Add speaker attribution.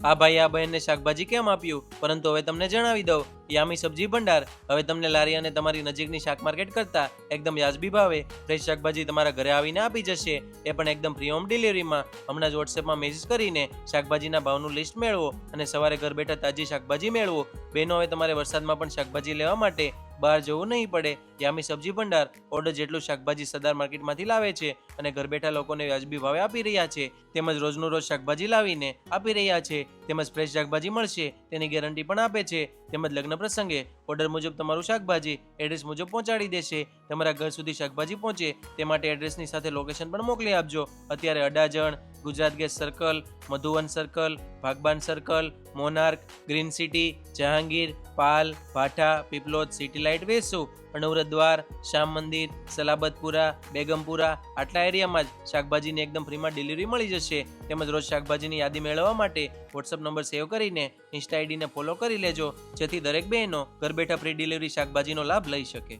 Speaker 1: આ ભાઈ આ બહેનને શાકભાજી કેમ આપ્યું, પરંતુ હવે તમને જણાવી દઉં, યામી સબ્જી ભંડાર હવે તમને લારી અને તમારી નજીકની શાક માર્કેટ કરતા એકદમ વ્યાજબી ભાવે ફ્રેશ શાકભાજી તમારા ઘરે આવીને આપી જશે, એ પણ એકદમ ફ્રી હોમ ડિલિવરીમાં. હમણાં જ વોટ્સએપમાં મેસેજ કરીને શાકભાજીના ભાવનું લિસ્ટ મેળવો અને સવારે ઘર બેઠા તાજી શાકભાજી મેળવો. બહેનો, હવે તમારે વરસાદમાં પણ શાકભાજી લેવા માટે બહાર જવું નહીં પડે. યામી સબ્જી ભંડાર ઓર્ડર જેટલું શાકભાજી સરદાર માર્કેટમાંથી લાવે છે અને ઘર બેઠા લોકોને વ્યાજબી ભાવે આપી રહ્યા છે, તેમજ રોજનું રોજ શાકભાજી લાવીને આપી રહ્યા છે, તેમજ ફ્રેશ શાકભાજી મળશે તેની ગેરંટી પણ આપે છે, તેમજ લગ્ન પ્રસંગે ઓર્ડર મુજબ તમારું શાકભાજી એડ્રેસ મુજબ પહોંચાડી દેશે. તમારા ઘર સુધી શાકભાજી પહોંચે તે માટે એડ્રેસની સાથે લોકેશન પણ મોકલી આપજો. અત્યારે Adajan, Gujarat gas circle, Madhuvan circle, Bhagban circle, Monarch, green city, Jahangir, Pal, Bhatha, Piplod, city light, Vesu, Anuvrat Dwar, Shyam મંદિર, સલાબતપુરા, બેગમપુરા આટલા એરિયામાં જ શાકભાજીની એકદમ ફ્રીમાં ડિલિવરી મળી જશે. તેમજ રોજ શાકભાજીની યાદી મેળવવા માટે વોટ્સઅપ નંબર સેવ કરીને ઇન્સ્ટા આઈડીને ફોલો કરી લેજો, જેથી દરેક બહેનો ઘર બેઠા ફ્રી ડિલિવરી શાકભાજીનો લાભ લઈ શકે.